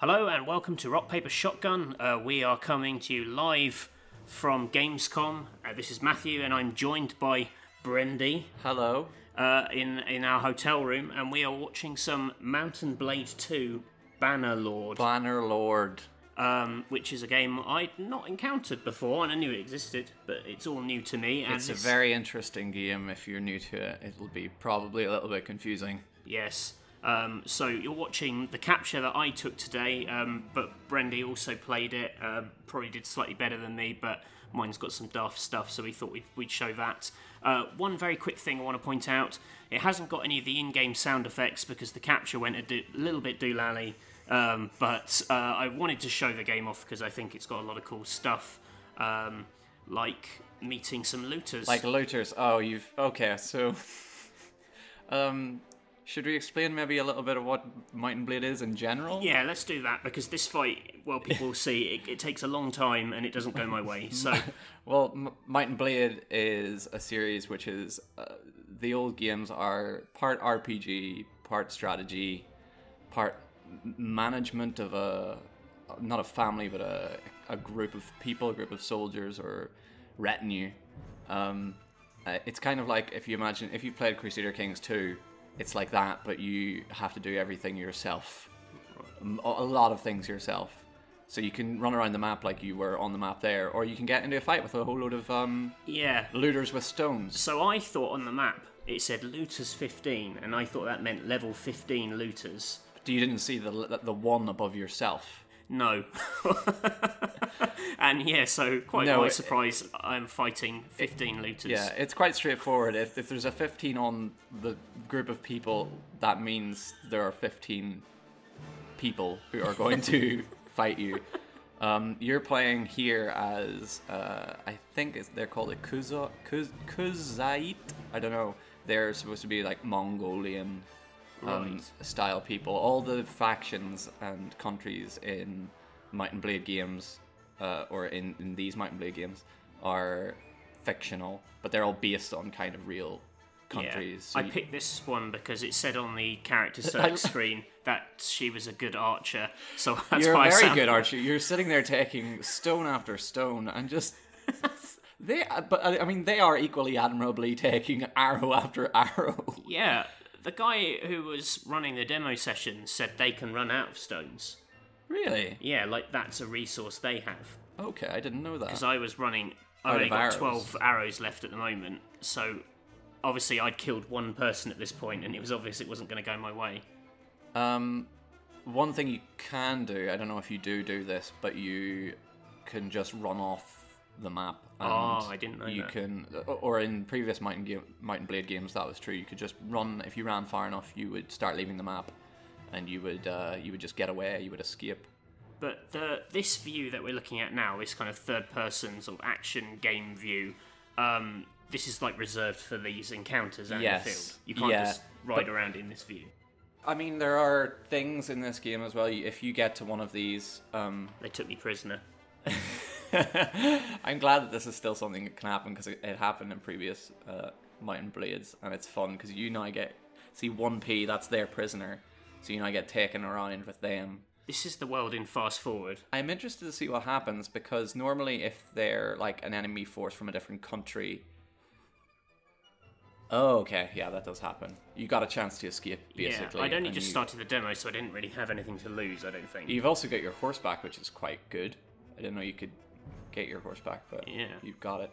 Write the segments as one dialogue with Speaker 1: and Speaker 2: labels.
Speaker 1: Hello and welcome to Rock Paper Shotgun. We are coming to you live from Gamescom. This is Matthew and I'm joined by Brendy.
Speaker 2: Hello.
Speaker 1: In our hotel room, and we are watching some Mount & Blade 2 Bannerlord.
Speaker 2: Bannerlord.
Speaker 1: Which is a game I'd not encountered before, and I knew it existed, but it's all new to me. And
Speaker 2: It's a very interesting game. If you're new to it, it'll be probably a little bit confusing.
Speaker 1: Yes. So you're watching the capture that I took today, but Brendy also played it. Probably did slightly better than me, but mine's got some daft stuff, so we thought we'd show that. One very quick thing I want to point out, it hasn't got any of the in-game sound effects because the capture went a little bit doolally, but I wanted to show the game off because I think it's got a lot of cool stuff, like meeting some looters.
Speaker 2: Like looters. Oh, okay, so... should we explain maybe a little bit of what Might & Blade is in general?
Speaker 1: Yeah, let's do that, because this fight, well, people will see, it takes a long time and it doesn't go my way, so...
Speaker 2: Well, Might & Blade is a series which is... the old games are part RPG, part strategy, part management of not a family, but a group of people, a group of soldiers or retinue. It's kind of like, if you've played Crusader Kings 2... It's like that, but you have to do everything yourself. A lot of things yourself. So you can run around the map like you were on the map there, or you can get into a fight with a whole load of looters with stones.
Speaker 1: So I thought on the map it said looters 15, and I thought that meant level 15 looters.
Speaker 2: But you didn't see the one above yourself.
Speaker 1: No. And yeah, so quite by surprise, I'm fighting 15 looters.
Speaker 2: Yeah, it's quite straightforward. If there's a 15 on the group of people, that means there are 15 people who are going to fight you. You're playing here as, I think they're called a Kuzait? I don't know. They're supposed to be like Mongolian style people. All the factions and countries in Might & Blade games, or in these Might & Blade games, are fictional, but they're all based on kind of real countries.
Speaker 1: Yeah. So I picked this one because it said on the character select screen that she was a good archer, so that's
Speaker 2: You're
Speaker 1: why
Speaker 2: a very good archer. You're sitting there taking stone after stone and just... They are equally admirably taking arrow after arrow.
Speaker 1: Yeah, the guy who was running the demo session said they can run out of stones.
Speaker 2: Really?
Speaker 1: Yeah, like that's a resource they have.
Speaker 2: Okay, I didn't know that.
Speaker 1: Because I was running... I've only got 12 arrows left at the moment, so obviously I'd killed one person at this point, and it was obvious it wasn't going to go my way.
Speaker 2: One thing you can do, I don't know if you do this, but you can just run off the map. And
Speaker 1: I didn't know
Speaker 2: you
Speaker 1: that.
Speaker 2: Can, or in previous Might & Blade games, that was true. You could just run. If you ran far enough, you would start leaving the map, and you would just get away. You would escape.
Speaker 1: But this view that we're looking at now, this kind of third-person sort of action game view, this is like reserved for these encounters out in the field. You can't just ride around in this view.
Speaker 2: I mean, there are things in this game as well. If you get to one of these...
Speaker 1: They took me prisoner.
Speaker 2: I'm glad that this is still something that can happen, because it happened in previous Might & Blades, and it's fun, because you now get... See, 1P, that's their prisoner, so you now get taken around with them.
Speaker 1: This is the world in Fast Forward.
Speaker 2: I'm interested to see what happens, because normally if they're like an enemy force from a different country... Oh, okay, yeah, that does happen. You got a chance to escape, basically.
Speaker 1: Yeah, I'd only just started the demo, so I didn't really have anything to lose, I don't think.
Speaker 2: You've also got your horse back, which is quite good. I didn't know you could get your horse back, but you've got it.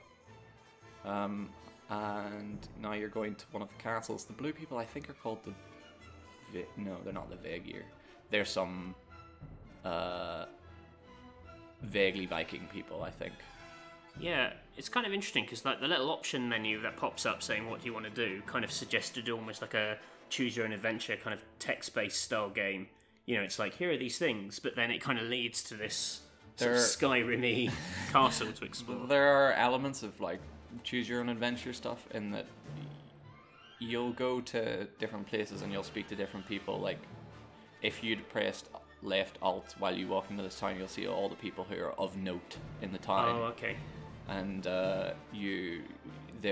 Speaker 2: And now you're going to one of the castles. The blue people, I think, are called the... No, they're not the Vaegir. They're some... vaguely Viking people, I think.
Speaker 1: Yeah, it's kind of interesting because like the little option menu that pops up saying what do you want to do kind of suggested almost like a choose your own adventure kind of text-based style game. You know, it's like here are these things, but then it kind of leads to this sort of Skyrim-y castle to explore.
Speaker 2: There are elements of like choose your own adventure stuff in that you'll go to different places and you'll speak to different people. Like if you'd pressed left alt while you walk into this town, you'll see all the people who are of note in the town.
Speaker 1: Oh, okay.
Speaker 2: And there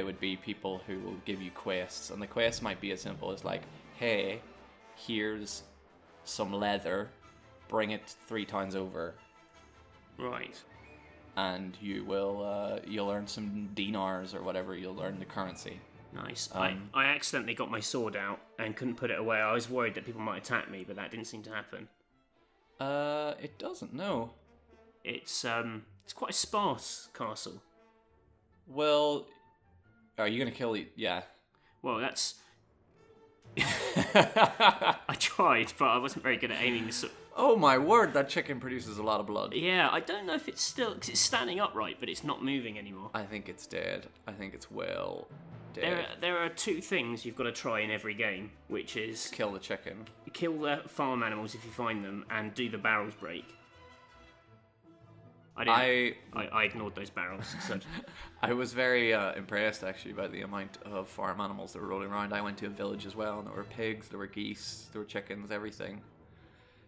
Speaker 2: would be people who will give you quests, and the quests might be as simple as like, hey, here's some leather, bring it 3 times over,
Speaker 1: Right.
Speaker 2: and you'll earn some dinars or whatever. You'll earn the currency.
Speaker 1: Nice. I accidentally got my sword out and couldn't put it away. I was worried that people might attack me, but that didn't seem to happen.
Speaker 2: It doesn't. No.
Speaker 1: It's quite a sparse castle.
Speaker 2: Well, are you gonna kill? Yeah.
Speaker 1: Well, that's. I tried, but I wasn't very good at aiming.
Speaker 2: Oh my word! That chicken produces a lot of blood.
Speaker 1: Yeah, I don't know if it's still because it's standing upright, but it's not moving anymore.
Speaker 2: I think it's dead. I think it's well dead.
Speaker 1: There are 2 things you've got to try in every game, which is
Speaker 2: Kill the chicken.
Speaker 1: kill the farm animals if you find them, and do the barrels break. I ignored those barrels. So.
Speaker 2: I was very impressed actually by the amount of farm animals that were rolling around. I went to a village as well, and there were pigs, there were geese, there were chickens, everything.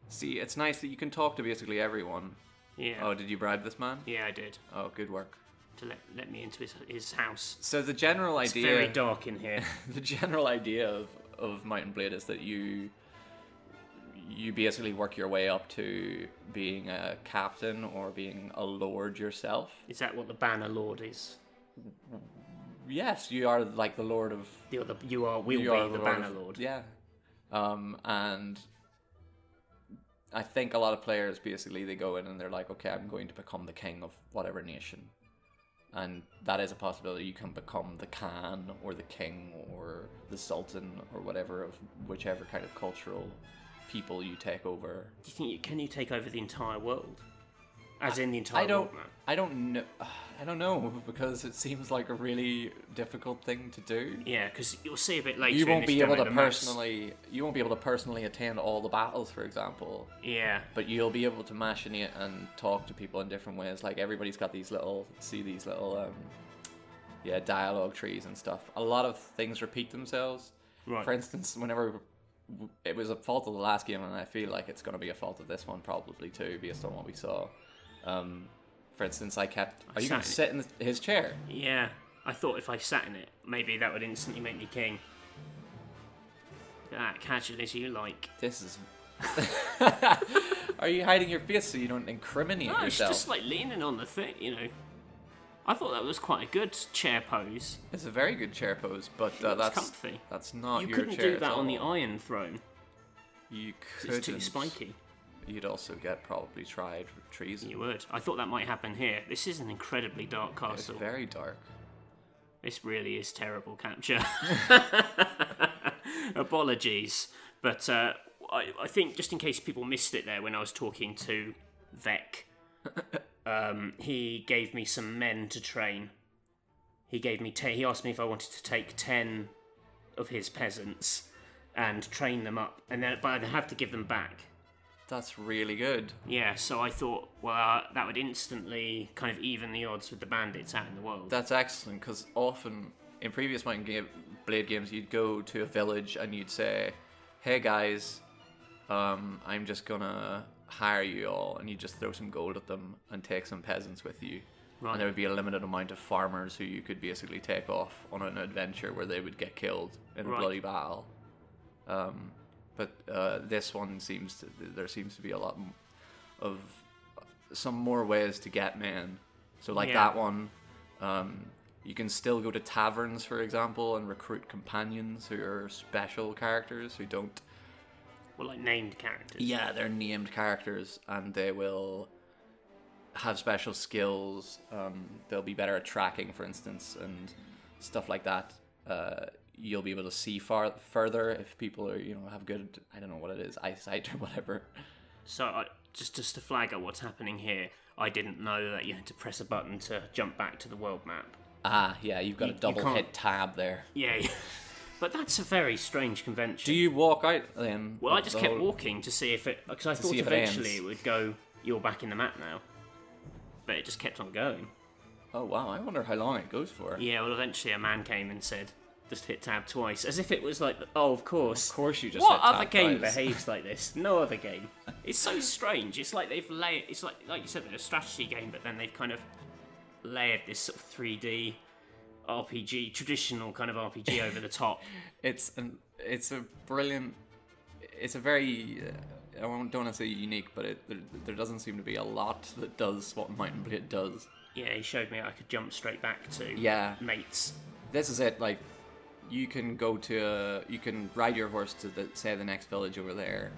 Speaker 2: See, it's nice that you can talk to basically everyone.
Speaker 1: Yeah.
Speaker 2: Oh, did you bribe this man?
Speaker 1: Yeah, I did.
Speaker 2: Oh, good work.
Speaker 1: To let me into his house.
Speaker 2: So the general
Speaker 1: It's
Speaker 2: idea...
Speaker 1: very dark in here.
Speaker 2: The general idea of Might and Blade is that you basically work your way up to being a captain or being a lord yourself.
Speaker 1: Is that what the Banner Lord is?
Speaker 2: Yes, you are like the lord of...
Speaker 1: You will be the Banner Lord.
Speaker 2: Yeah. And I think a lot of players basically, they go in and they're like, okay, I'm going to become the king of whatever nation. And that is a possibility. You can become the Khan or the king or the Sultan or whatever of whichever kind of cultural people you take over.
Speaker 1: Do you think can you take over the entire world? As in the entire world map?
Speaker 2: I don't know. I don't know, because it seems like a really difficult thing to do.
Speaker 1: Yeah, because you'll see a bit later.
Speaker 2: You won't
Speaker 1: in
Speaker 2: be
Speaker 1: this
Speaker 2: able
Speaker 1: demo,
Speaker 2: to
Speaker 1: the maps-
Speaker 2: personally. You won't be able to personally attend all the battles, for example.
Speaker 1: Yeah.
Speaker 2: But you'll be able to machinate and talk to people in different ways. Like everybody's got these little dialogue trees and stuff. A lot of things repeat themselves.
Speaker 1: Right.
Speaker 2: For instance, whenever it was a fault of the last game, and I feel like it's going to be a fault of this one probably too, based on what we saw. For instance, are you going to sit in his chair?
Speaker 1: Yeah. I thought if I sat in it, maybe that would instantly make me king. That casual as you like.
Speaker 2: This is... Are you hiding your face so you don't incriminate
Speaker 1: No, it's
Speaker 2: yourself?
Speaker 1: just like leaning on the thing, you know. I thought that was quite a good chair pose.
Speaker 2: It's a very good chair pose, but
Speaker 1: It's
Speaker 2: that's
Speaker 1: comfy.
Speaker 2: that's not
Speaker 1: You
Speaker 2: your
Speaker 1: couldn't
Speaker 2: chair
Speaker 1: do that
Speaker 2: at
Speaker 1: on the
Speaker 2: all.
Speaker 1: Iron Throne.
Speaker 2: You
Speaker 1: 'Cause
Speaker 2: couldn't.
Speaker 1: It's too spiky.
Speaker 2: You'd also get probably tried with treason.
Speaker 1: You would. I thought that might happen here. This is an incredibly dark
Speaker 2: It's
Speaker 1: castle.
Speaker 2: very dark.
Speaker 1: This really is terrible capture. Apologies. But I think, just in case people missed it there when I was talking to Vec, he gave me some men to train. He asked me if I wanted to take 10 of his peasants and train them up, but I'd have to give them back.
Speaker 2: That's really good.
Speaker 1: Yeah, so I thought, well, that would instantly kind of even the odds with the bandits out in the world.
Speaker 2: That's excellent, because often in previous Might and Blade games, you'd go to a village and you'd say, hey guys, I'm just gonna hire you all, and you just throw some gold at them and take some peasants with you.
Speaker 1: Right.
Speaker 2: And there would be a limited amount of farmers who you could basically take off on an adventure where they would get killed in a
Speaker 1: Right.
Speaker 2: bloody battle. But this one there seems to be a lot of some more ways to get men. So like
Speaker 1: Yeah.
Speaker 2: that one, you can still go to taverns, for example, and recruit companions who are special characters who don't...
Speaker 1: Well, like named characters.
Speaker 2: Yeah, they're named characters, and they will have special skills. They'll be better at tracking, for instance, and stuff like that. You'll be able to see further if people are, have good, I don't know what it is, eyesight or whatever.
Speaker 1: So, just to flag up what's happening here, I didn't know that you had to press a button to jump back to the world map.
Speaker 2: Ah, yeah, you've got
Speaker 1: You
Speaker 2: a double
Speaker 1: can't-
Speaker 2: hit tab there.
Speaker 1: Yeah, but that's a very strange convention.
Speaker 2: Do you walk out then?
Speaker 1: Well, I
Speaker 2: of
Speaker 1: just
Speaker 2: the
Speaker 1: kept
Speaker 2: whole-
Speaker 1: walking to see if it... Because I thought
Speaker 2: see if it
Speaker 1: eventually
Speaker 2: ends.
Speaker 1: it would go, you're back in the map now. But it just kept on going.
Speaker 2: Oh, wow, I wonder how long it goes for.
Speaker 1: Yeah, well, eventually a man came and said, just hit tab twice. As if it was like, oh, of course.
Speaker 2: Of course you just
Speaker 1: What
Speaker 2: hit tab
Speaker 1: other game
Speaker 2: twice.
Speaker 1: behaves like this? No other game. It's so strange. It's like they've layered... It's like you said, they're a strategy game, but then they've kind of layered this sort of 3D RPG, traditional kind of RPG over the top.
Speaker 2: It's a brilliant, it's a very don't want to say unique, but there doesn't seem to be a lot that does what Might and Blade does.
Speaker 1: Yeah, he showed me I could jump straight back to mates.
Speaker 2: This is it. Like, you can you can ride your horse to the next village over there,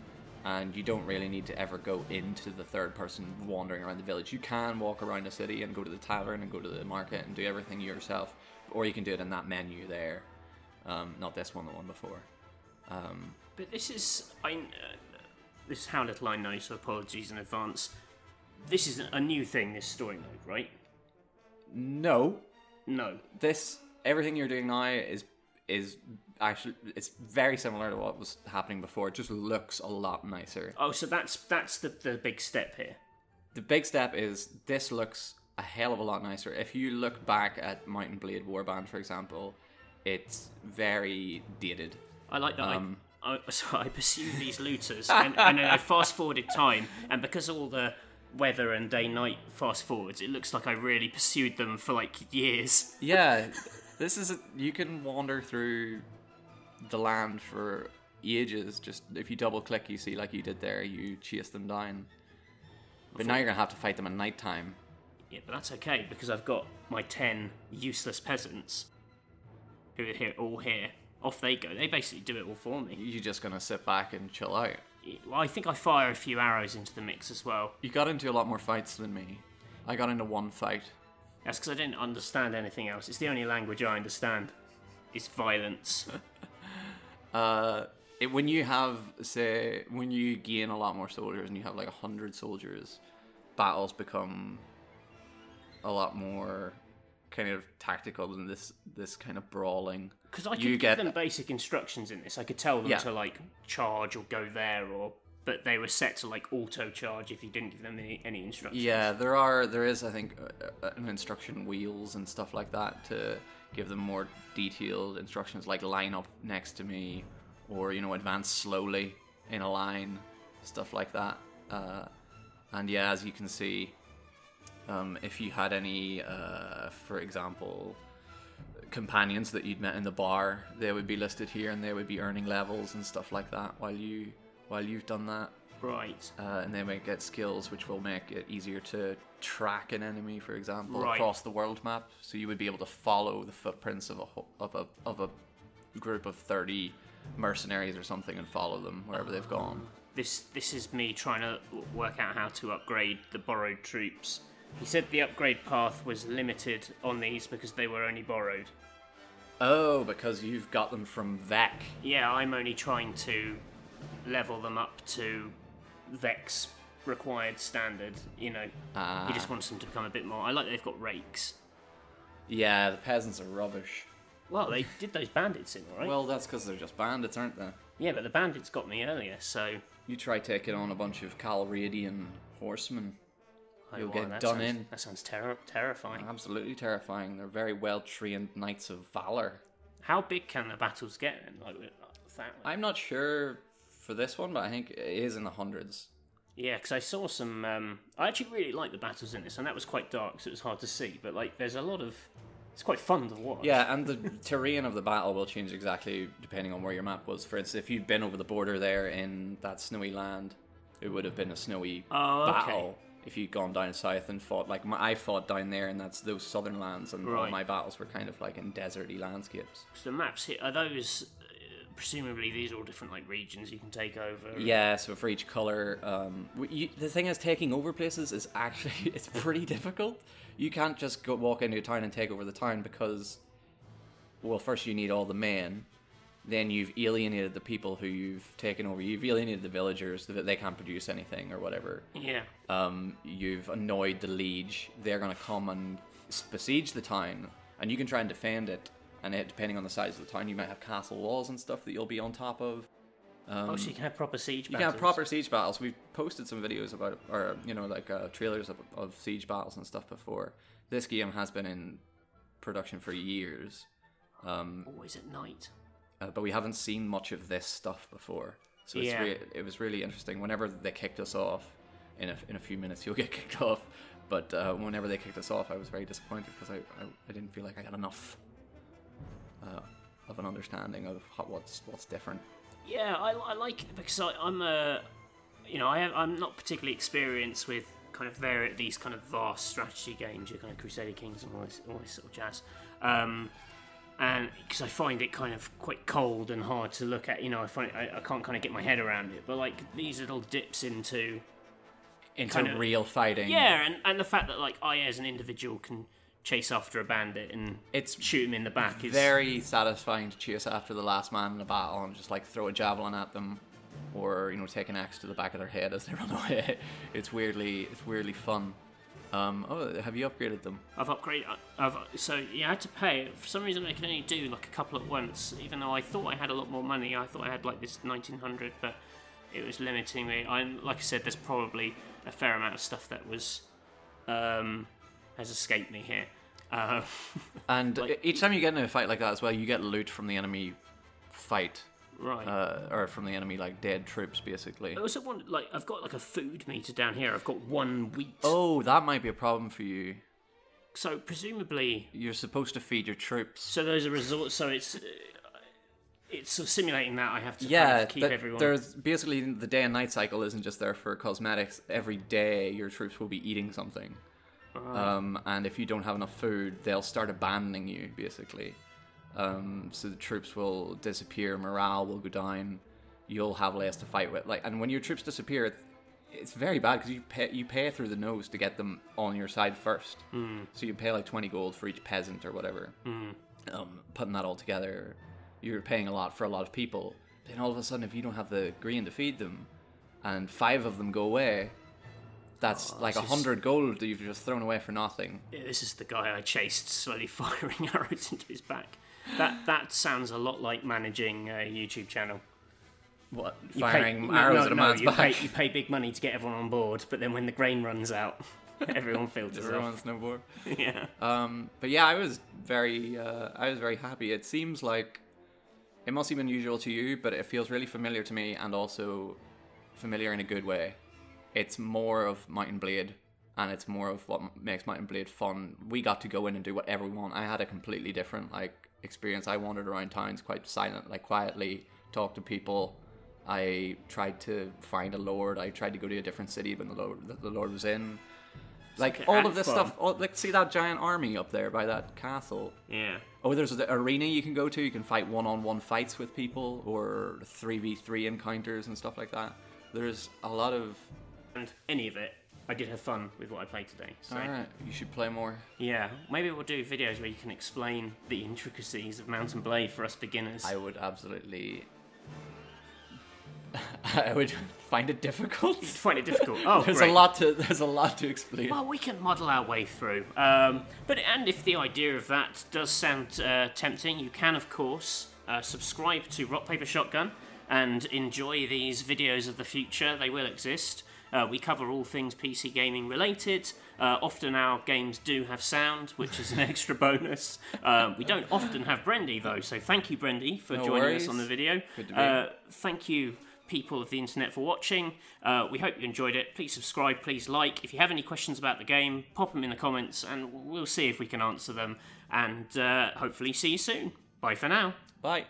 Speaker 2: and you don't really need to ever go into the third person wandering around the village. You can walk around the city and go to the tavern and go to the market and do everything yourself, or you can do it in that menu there. Not this one, the one before.
Speaker 1: But this is this is how little I know, so apologies in advance. This is a new thing, this story mode, right?
Speaker 2: No. Everything you're doing now is actually, it's very similar to what was happening before. It just looks a lot nicer.
Speaker 1: Oh, so that's the big step here.
Speaker 2: The big step is this looks a hell of a lot nicer. If you look back at Mount and Blade Warband, for example, it's very dated.
Speaker 1: I like that. So I pursued these looters, and then I fast forwarded time, and because all the weather and day-night fast forwards, it looks like I really pursued them for like years.
Speaker 2: Yeah, you can wander through the land for ages. Just if you double click, you see, like you did there, you chase them down. But now you're gonna have to fight them at night time.
Speaker 1: Yeah, but that's okay because I've got my 10 useless peasants who are all here. Off they go. They basically do it all for me.
Speaker 2: You're just gonna sit back and chill out.
Speaker 1: Well, I think I fire a few arrows into the mix as well.
Speaker 2: You got into a lot more fights than me. I got into one fight.
Speaker 1: That's because I didn't understand anything else. It's the only language I understand. It's violence.
Speaker 2: When you gain a lot more soldiers and you have like 100 soldiers, battles become a lot more kind of tactical than this kind of brawling.
Speaker 1: Because I could give them basic instructions in this. I could tell them to like charge or go there, but they were set to like auto charge if you didn't give them any instructions.
Speaker 2: Yeah, there is I think an instruction wheels and stuff like that to give them more detailed instructions, like line up next to me, or advance slowly in a line, stuff like that. And yeah, as you can see, if you had any, for example, companions that you'd met in the bar, they would be listed here, and they would be earning levels and stuff like that while you've done that.
Speaker 1: Right.
Speaker 2: And they might get skills which will make it easier to track an enemy, for example, across the world map. So you would be able to follow the footprints of a group of 30 mercenaries or something and follow them wherever they've gone.
Speaker 1: This is me trying to work out how to upgrade the borrowed troops. He said the upgrade path was limited on these because they were only borrowed.
Speaker 2: Oh, because you've got them from Vec.
Speaker 1: Yeah, I'm only trying to level them up to Vec's required standard. He just wants them to become a bit more. I like that they've got rakes.
Speaker 2: Yeah, the peasants are rubbish.
Speaker 1: Well, they did those bandits in, right?
Speaker 2: Well, that's because they're just bandits, aren't they?
Speaker 1: Yeah, but the bandits got me earlier, so...
Speaker 2: You try taking on a bunch of Calradian horsemen. You'll get done in.
Speaker 1: That sounds terrifying.
Speaker 2: Absolutely terrifying. They're very well-trained knights of valor.
Speaker 1: How big can the battles get then?
Speaker 2: I'm not sure for this one, but I think it is in the hundreds.
Speaker 1: Yeah, because I saw some... I actually really like the battles in this, and that was quite dark, so it was hard to see. But there's a lot of... It's quite fun to watch.
Speaker 2: Yeah, and the terrain of the battle will change exactly depending on where your map was. For instance, if you'd been over the border there in that snowy land, it would have been a snowy battle. If you'd gone down south and fought, I fought down there, and that's those southern lands, and all my battles were kind of like in deserty landscapes.
Speaker 1: So the maps here, are those, presumably these are all different regions you can take over?
Speaker 2: Yeah, so for each colour, the thing is, taking over places is actually, it's pretty difficult. You can't just walk into a town and take over the town because, well, first you need all the men. Then you've alienated the people who you've taken over. You've alienated the villagers that they can't produce anything or whatever.
Speaker 1: Yeah.
Speaker 2: You've annoyed the liege. They're going to come and besiege the town, and you can try and defend it. And depending on the size of the town, you might have castle walls and stuff that you'll be on top of.
Speaker 1: So you can have proper siege battles.
Speaker 2: You can have proper siege battles. We've posted some videos about it, or trailers of siege battles and stuff before. This game has been in production for years.
Speaker 1: Always at night.
Speaker 2: But we haven't seen much of this stuff before, so it was really interesting. Whenever they kicked us off, in a few minutes you'll get kicked off. But whenever they kicked us off, I was very disappointed because I didn't feel like I had enough of an understanding of what's different.
Speaker 1: Yeah, I like it because I'm a I'm not particularly experienced with kind of these kind of vast strategy games, your kind of Crusader Kings and all this sort of jazz. And because I find it kind of quite cold and hard to look at, I can't kind of get my head around it. But like these little dips into kind of
Speaker 2: real fighting.
Speaker 1: Yeah, and the fact that like I as an individual can chase after a bandit and shoot him in the back is
Speaker 2: very satisfying to chase after the last man in a battle and just like throw a javelin at them, or take an axe to the back of their head as they run away. It's weirdly fun. Have you upgraded them?
Speaker 1: I've upgraded. So you had to pay. For some reason, I can only do like a couple at once. Even though I thought I had a lot more money, I thought I had like this 1900, but it was limiting me. Like I said, there's probably a fair amount of stuff that was has escaped me here.
Speaker 2: And each time you get in a fight like that as well, you get loot from the enemy fight.
Speaker 1: Right.
Speaker 2: Or from the enemy, like dead troops, basically.
Speaker 1: I also want, I've got like a food meter down here. I've got 1 wheat.
Speaker 2: Oh, that might be a problem for you.
Speaker 1: So presumably
Speaker 2: you're supposed to feed your troops.
Speaker 1: So those are resorts. So it's sort of simulating that I have to kind of keep everyone.
Speaker 2: There's basically the day and night cycle isn't just there for cosmetics. Every day your troops will be eating something, and if you don't have enough food, they'll start abandoning you, basically. So the troops will disappear, morale will go down, you'll have less to fight with. And when your troops disappear, it's very bad because you pay through the nose to get them on your side first. So you pay like 20 gold for each peasant or whatever. Putting that all together, you're paying a lot for a lot of people. Then all of a sudden, if you don't have the green to feed them, and 5 of them go away, that's like 100 gold that you've just thrown away for nothing.
Speaker 1: Yeah, this is the guy I chased, slowly firing arrows into his back. That sounds a lot like managing a YouTube channel.
Speaker 2: What? Firing arrows at a man's back?
Speaker 1: You pay big money to get everyone on board, but then when the grain runs out, everyone filters off.
Speaker 2: Everyone's no more.
Speaker 1: Yeah.
Speaker 2: But yeah, I was very happy. It seems like it must seem unusual to you, but it feels really familiar to me, and also familiar in a good way. It's more of Mount and Blade, and it's more of what makes Mount and Blade fun. We got to go in and do whatever we want. I had a completely different experience. I wandered around towns quite silent, quietly, talked to people. I tried to find a lord. I tried to go to a different city when the lord was in. All of this stuff. See that giant army up there by that castle?
Speaker 1: Yeah.
Speaker 2: Oh, there's an arena you can go to. You can fight one-on-one fights with people, or 3v3 encounters and stuff like that. There's a lot of...
Speaker 1: And any of it, I did have fun with what I played today. So.
Speaker 2: Alright, you should play more.
Speaker 1: Yeah, maybe we'll do videos where you can explain the intricacies of Mount and Blade for us beginners.
Speaker 2: I would absolutely... I would find it difficult.
Speaker 1: You'd find it difficult. Oh,
Speaker 2: there's
Speaker 1: great.
Speaker 2: There's a lot to explain.
Speaker 1: Well, we can model our way through. And if the idea of that does sound tempting, you can, of course, subscribe to Rock Paper Shotgun and enjoy these videos of the future. They will exist. We cover all things PC gaming related. Often our games do have sound, which is an extra bonus. We don't often have Brendy, though, so thank you, Brendy, for joining us on the video.
Speaker 2: Good to be.
Speaker 1: Thank you, people of the internet, for watching. We hope you enjoyed it. Please subscribe, please like. If you have any questions about the game, pop them in the comments, and we'll see if we can answer them. And hopefully see you soon. Bye for now.
Speaker 2: Bye.